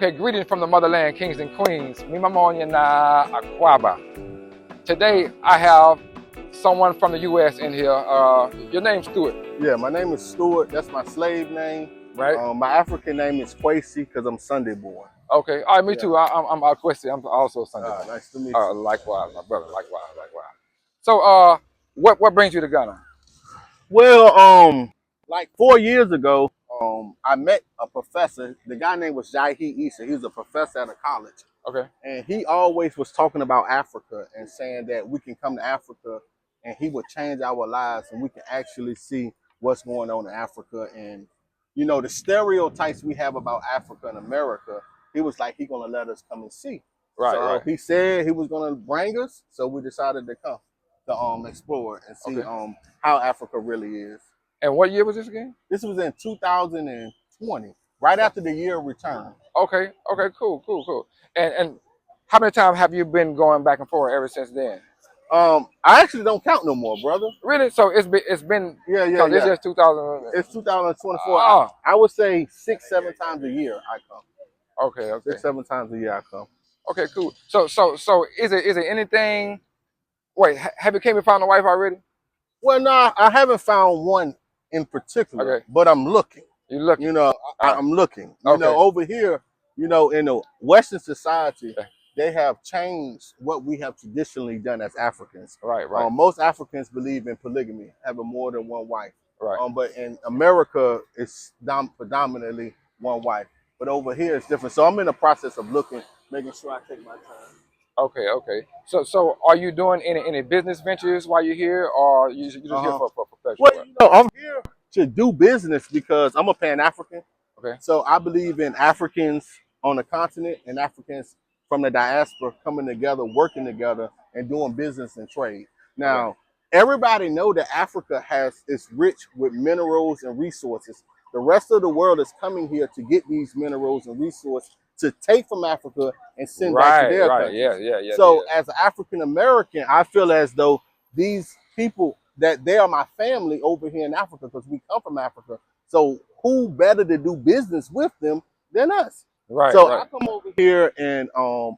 Okay, greetings from the motherland, kings and queens. Mimamonya na Akwaba. Today I have someone from the U.S. in here. Your name's Stuart. Yeah, my name is Stuart. That's my slave name. Right. My African name is Kwesi because I'm Sunday born. Okay. All right, me too. I'm Kwesi. I'm also Sunday born. Nice to meet you. Likewise, my brother. Likewise. So, what brings you to Ghana? Well, like 4 years ago, I met a professor. The guy name was Jahi Issa. He was a professor at a college. Okay. And he always was talking about Africa and saying that we can come to Africa and he would change our lives and we can actually see what's going on in Africa. And, you know, the stereotypes we have about Africa and America, he was like, he's going to let us come and see. Right. He said he was going to bring us. So we decided to come to explore and see how Africa really is. And what year was this again? This was in 2020, right after the year of return. Okay, cool. And how many times have you been going back and forth ever since then? I actually don't count no more, brother. Really? So it's been yeah. It's just 2000. It's 2024. I would say 6-7 times a year I come. Okay. 6-7 times a year I come. Okay, cool. So is it anything? Wait, have you came and found a wife already? Well, no, I haven't found one in particular, but I'm looking. You're looking. You know, I'm looking. You know, over here, you know, in the Western society, they have changed what we have traditionally done as Africans. Right. Most Africans believe in polygamy, having more than one wife. Right. But in America, it's predominantly one wife. But over here, it's different. So I'm in the process of looking, making sure I take my time. Okay. So are you doing any business ventures while you're here, or you just here for professional? Well, you know, I'm here to do business because I'm a Pan-African. Okay. So I believe in Africans on the continent and Africans from the diaspora coming together, working together, and doing business and trade. Now, everybody know that Africa is rich with minerals and resources. The rest of the world is coming here to get these minerals and resources to take from Africa and send back to their countries. Yeah. So as an African American, I feel as though these people, that they are my family over here in Africa because we come from Africa. So who better to do business with them than us? Right. I come over here and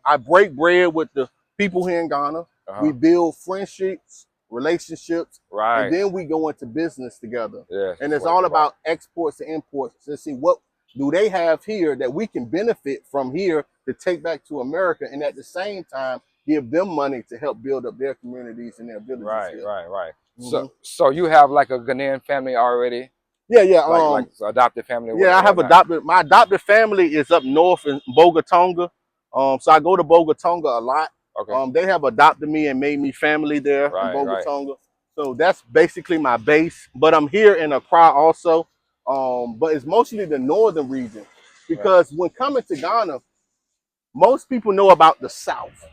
I break bread with the people here in Ghana. We build friendships, relationships, and then we go into business together. And it's all about exports and imports to see what do they have here that we can benefit from here to take back to America, and at the same time give them money to help build up their communities and their villages. Right. So you have like a Ghanaian family already? Yeah. Like adopted family? Yeah, I have adopted. My adopted family is up north in Bogatonga. So I go to Bogatonga a lot. Okay. They have adopted me and made me family there in Bogatonga. So that's basically my base. But I'm here in Accra also. But it's mostly the northern region because when coming to Ghana, most people know about the South.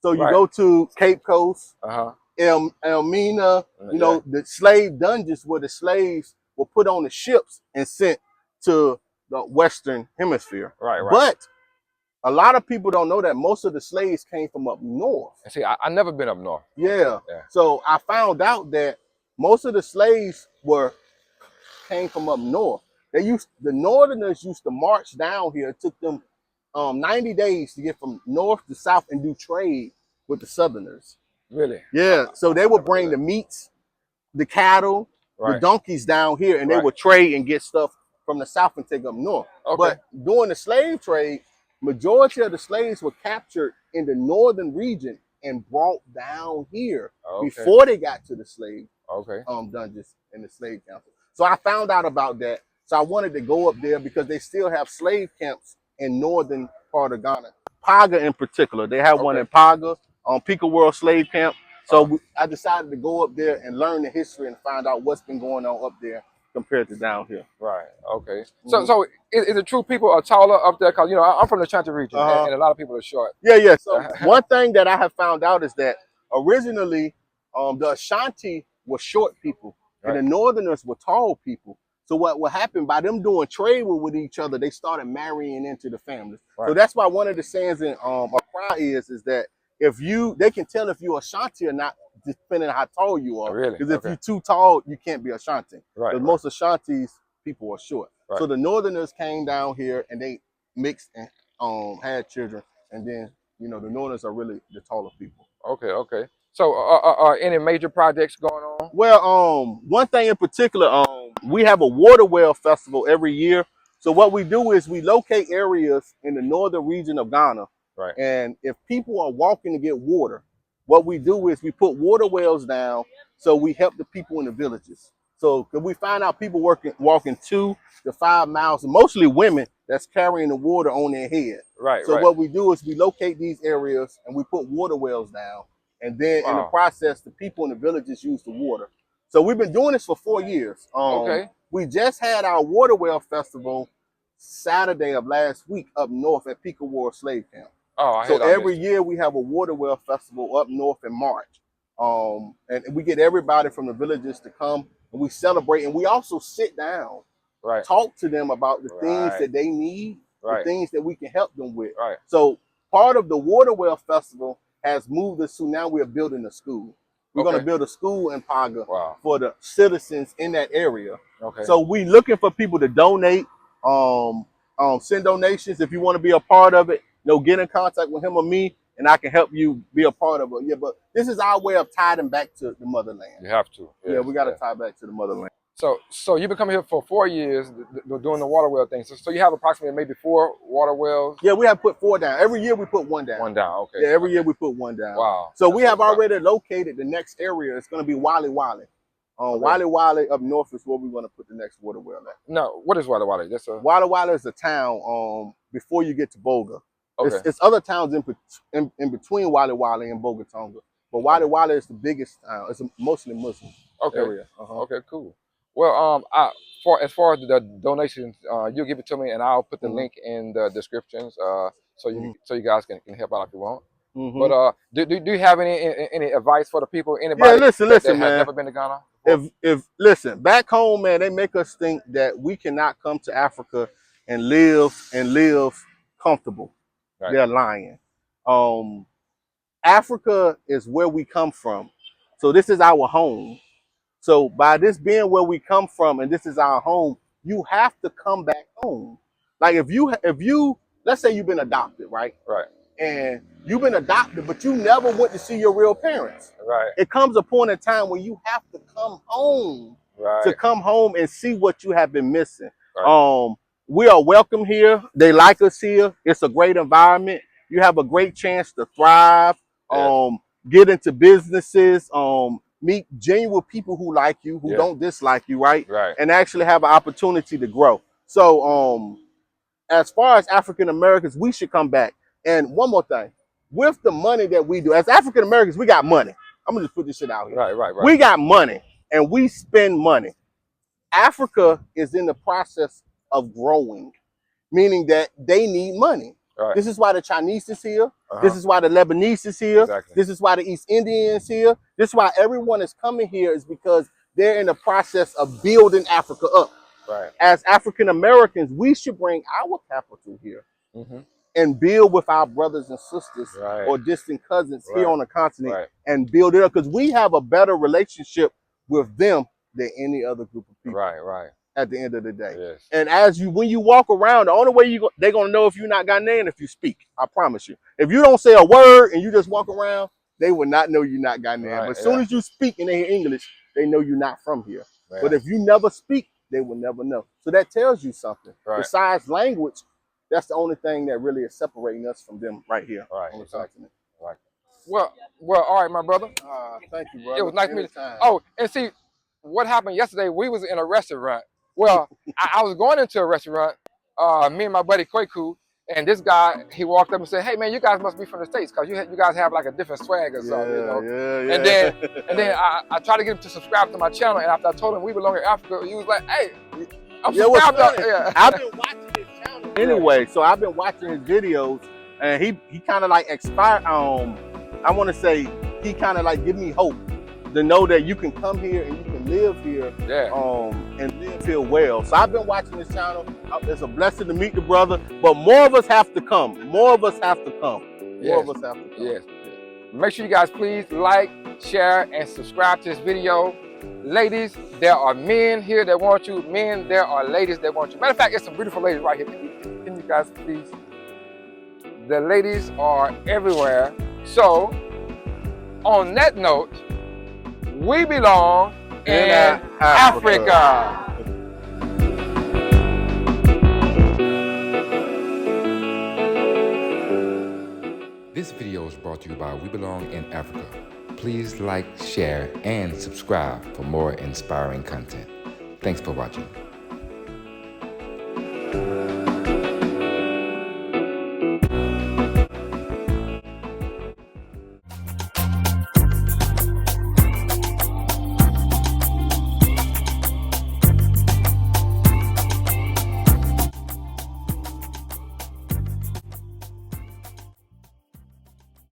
So you go to Cape Coast, Elmina, you know, the slave dungeons where the slaves were put on the ships and sent to the Western Hemisphere. Right. But a lot of people don't know that most of the slaves came from up north. See, I never been up north. Yeah. So I found out that most of the slaves came from up north. The northerners used to march down here. It took them 90 days to get from north to south and do trade with the southerners. Really? Yeah. So they would bring the meats, the cattle, the donkeys down here, and they would trade and get stuff from the south and take up north. But during the slave trade, majority of the slaves were captured in the northern region and brought down here before they got to the slave dungeons and the slave council. So I found out about that. So I wanted to go up there because they still have slave camps in northern part of Ghana. Paga in particular. They have one in Paga, Pika World Slave Camp. So I decided to go up there and learn the history and find out what's been going on up there compared to down here. Right. Okay. So is it true people are taller up there? Because, you know, I'm from the Ashanti region and a lot of people are short. Yeah. So one thing that I have found out is that originally the Ashanti were short people and the Northerners were tall people. So what happened by them doing trade with each other, they started marrying into the families. So that's why one of the sayings in Accra is that they can tell if you're Ashanti or not, depending on how tall you are. Really? Because if you're too tall, you can't be Ashanti. Because most Ashantis people are short. So the Northerners came down here and they mixed and had children, and then you know the Northerners are really the taller people. Okay, okay. So, any major projects going on? Well, one thing in particular, we have a water well festival every year. So what we do is we locate areas in the northern region of Ghana, Right. and if people are walking to get water, what we do is we put water wells down. So we help the people in the villages. So could we find out people walking 2 to 5 miles, mostly women that's carrying the water on their head. Right. So right. what we do is we locate these areas and we put water wells down. And then in the process, the people in the villages use the water. So we've been doing this for 4 years. Okay. We just had our water well festival Saturday of last week up north at Peekawar Slave Camp. Oh, so every year we have a water well festival up north in March. And we get everybody from the villages to come and we celebrate. And we also sit down, talk to them about the things that they need, the things that we can help them with. So part of the water well festival has moved us to now we're building a school. We're going to build a school in Paga for the citizens in that area. So we looking for people to donate, send donations. If you want to be a part of it, get in contact with him or me, and I can help you be a part of it. Yeah, but this is our way of tying back to the motherland. You have to. Yes, yeah, we got to tie back to the motherland. So you've been coming here for 4 years doing the water well thing. So you have approximately maybe 4 water wells? Yeah, we have put 4 down. Every year we put 1 down. 1 down, okay. Yeah, every year we put 1 down. Wow. So we have already located the next area. It's going to be Wali Wali. Wali Wali up north is where we're going to put the next water well at. No, what is Wali Wali? Wali Wali is a town before you get to Boga. Okay. It's other towns in between Wali Wali and Boga Tonga. But Wali Wali is the biggest town. It's a mostly Muslim area. Okay, cool. Well, as far as the donations, you give it to me, and I'll put the link in the descriptions, so you guys can help out if you want. But do you have any advice for the people? Anybody? Yeah, listen, that man. Has never been to Ghana? If listen, back home, man, they make us think that we cannot come to Africa and live comfortable. They're lying. Africa is where we come from, so this is our home. So by this being where we come from and this is our home, you have to come back home. Like if you let's say you've been adopted, right? Right. And you've been adopted, but you never went to see your real parents. Right. It comes a point in time when you have to come home to come home and see what you have been missing. Right. We are welcome here. They like us here. It's a great environment. You have a great chance to thrive, get into businesses, meet genuine people who like you, who don't dislike you, right? And actually have an opportunity to grow. So as far as African Americans, we should come back. And one more thing, with the money that we do, as African Americans, we got money. I'm gonna just put this shit out here. Right. We got money and we spend money. Africa is in the process of growing, meaning that they need money. This is why the Chinese is here. This is why the Lebanese is here. This is why the East Indians is here. This is why everyone is coming here, is because they're in the process of building Africa up. As African Americans, we should bring our capital here and build with our brothers and sisters or distant cousins here on the continent and build it up, because we have a better relationship with them than any other group of people. At the end of the day. And when you walk around, the only way they're gonna know if you're not Ghanaian if you speak. I promise you. If you don't say a word and you just walk around, they will not know you're not Ghanaian. But as soon as you speak and they hear English, they know you're not from here. But if you never speak, they will never know. So that tells you something. Besides language, that's the only thing that really is separating us from them right here on the continent. Well, all right, my brother. Thank you, brother. It was nice meeting you. Oh, and see, what happened yesterday, we was in a restaurant. Well, I was going into a restaurant, me and my buddy Kweku, and this guy, he walked up and said, "Hey man, you guys must be from the States, because you guys have like a different swag or something, you know." And then I tried to get him to subscribe to my channel, and after I told him we belong in Africa, he was like, "Hey, I'm subscribed." I've been watching his channel anyway, so I've been watching his videos, and he kind of like expired. I want to say he kind of like give me hope to know that you can come here and you can live here, and live here well. So I've been watching this channel. It's a blessing to meet the brother, but more of us have to come. More of us have to come. More of us have to come. Yes. Make sure you guys please like, share, and subscribe to this video. Ladies, there are men here that want you. Men, there are ladies that want you. Matter of fact, there's some beautiful ladies right here. Can you guys please The ladies are everywhere. So, on that note, we belong in Africa. This video is brought to you by We Belong in Africa. Please like, share, and subscribe for more inspiring content. Thanks for watching.